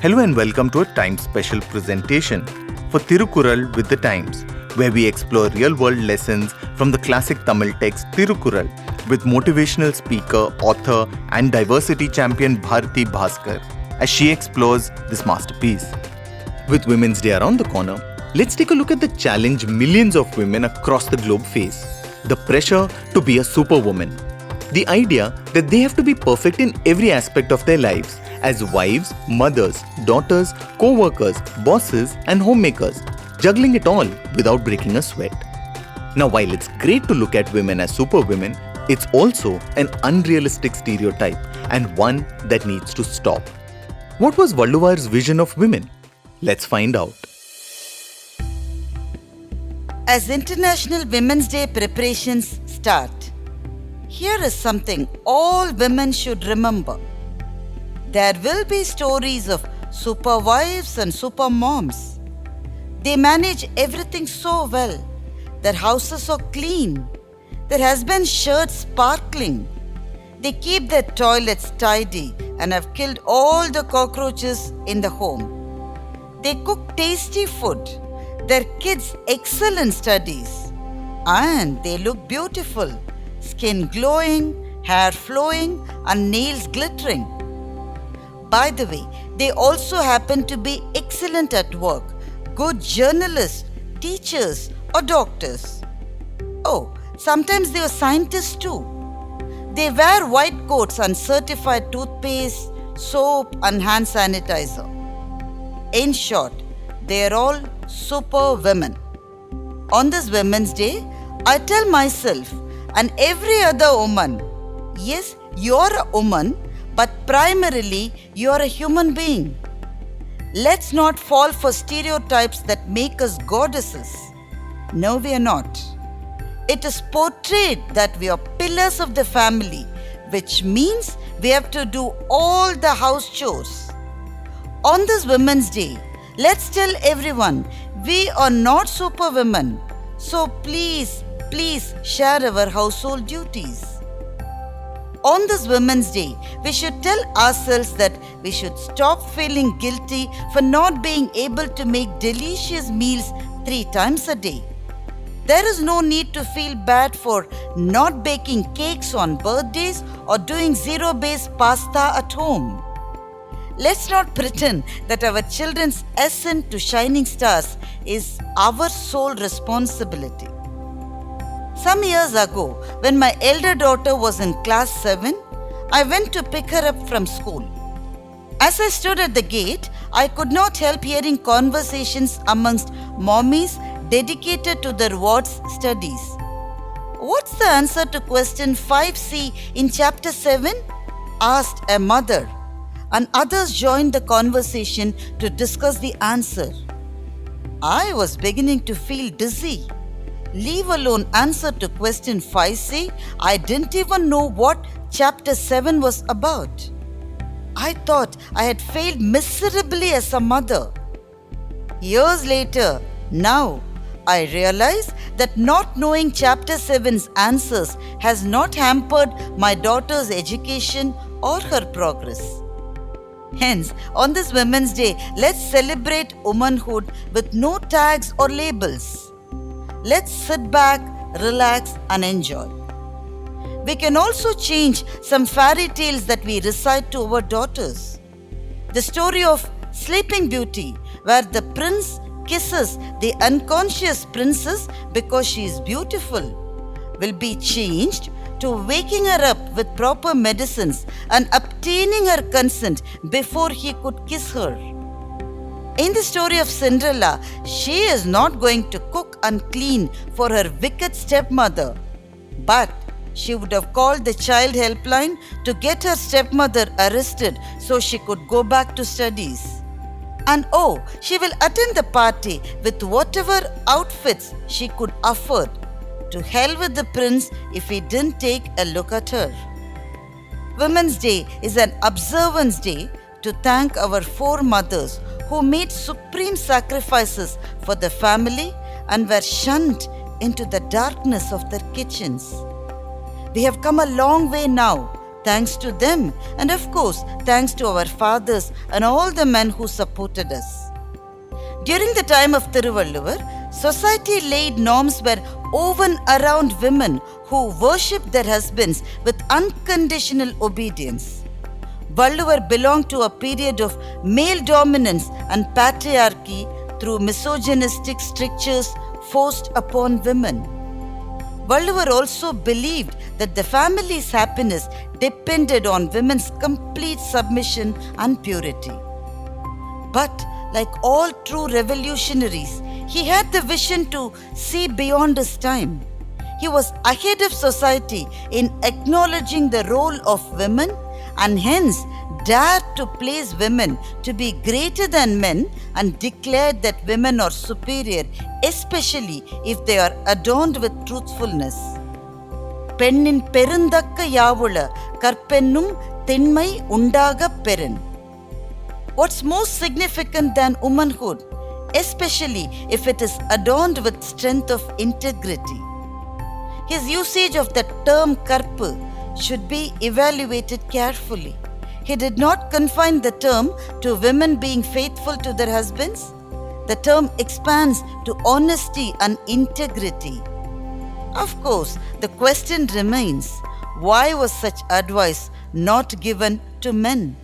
Hello and welcome to a Times special presentation for Thirukkural with the Times, where we explore real-world lessons from the classic Tamil text Thirukkural with motivational speaker, author and diversity champion Bharathi Baskar as she explores this masterpiece. With Women's Day around the corner, let's take a look at the challenge millions of women across the globe face: the pressure to be a superwoman. The idea that they have to be perfect in every aspect of their lives as wives, mothers, daughters, co-workers, bosses and homemakers, juggling it all without breaking a sweat. Now, while it's great to look at women as superwomen, it's also an unrealistic stereotype and one that needs to stop. What was Thiruvalluvar's vision of women? Let's find out. As International Women's Day preparations start, here is something all women should remember. There will be stories of super wives and super moms. They manage everything so well. Their houses are clean. Their husband's shirts sparkling. They keep their toilets tidy and have killed all the cockroaches in the home. They cook tasty food. Their kids excel in studies. And they look beautiful. Skin glowing, hair flowing and nails glittering. By the way, they also happen to be excellent at work, good journalists, teachers or doctors. Oh, sometimes they are scientists too. They wear white coats and certified toothpaste, soap and hand sanitizer. In short, they are all super women. On this Women's Day, I tell myself and every other woman, yes, you're a woman, but primarily you're a human being. Let's not fall for stereotypes that make us goddesses. No, we are not. It is portrayed that we are pillars of the family, which means we have to do all the house chores. On this Women's Day, let's tell everyone we are not superwomen. So please share our household duties. On this Women's Day, we should tell ourselves that we should stop feeling guilty for not being able to make delicious meals 3 times a day. There is no need to feel bad for not baking cakes on birthdays or doing zero-base pasta at home. Let's not pretend that our children's ascent to shining stars is our sole responsibility. Some years ago, when my elder daughter was in class 7, I went to pick her up from school. As I stood at the gate, I could not help hearing conversations amongst mommies dedicated to their ward's studies. What's the answer to question 5C in chapter 7? Asked a mother, and others joined the conversation to discuss the answer. I was beginning to feel dizzy. Leave alone answer to question 5C, I didn't even know what chapter 7 was about. I thought I had failed miserably as a mother. Years later, now, I realize that not knowing chapter 7's answers has not hampered my daughter's education or her progress. Hence, on this Women's Day, let's celebrate womanhood with no tags or labels. Let's sit back, relax and enjoy. We can also change some fairy tales that we recite to our daughters. The story of Sleeping Beauty, where the prince kisses the unconscious princess because she is beautiful, will be changed to waking her up with proper medicines and obtaining her consent before he could kiss her. In the story of Cinderella, she is not going to cook and clean for her wicked stepmother, but she would have called the child helpline to get her stepmother arrested so she could go back to studies. And oh, she will attend the party with whatever outfits she could afford. To hell with the prince if he didn't take a look at her. Women's Day is an observance day to thank our foremothers who made supreme sacrifices for the family and were shunned into the darkness of their kitchens. We have come a long way now, Thanks to them, and of course, thanks to our fathers and all the men who supported us. During the time of Thiruvalluvar, society laid norms were woven around women who worshipped their husbands with unconditional obedience. Valluvar belonged to a period of male dominance and patriarchy through misogynistic strictures forced upon women. Valluvar also believed that the family's happiness depended on women's complete submission and purity. But like all true revolutionaries, he had the vision to see beyond his time. He was ahead of society in acknowledging the role of women and hence dared to place women to be greater than men and declared that women are superior, especially if they are adorned with truthfulness. Pennin Perundhakka Yaavula, Karpennum, Thinmai, Undaagap, Perin. What's most significant than womanhood, especially if it is adorned with strength of integrity? His usage of the term karpu should be evaluated carefully. He did not confine the term to women being faithful to their husbands. The term expands to honesty and integrity. Of course, the question remains, why was such advice not given to men?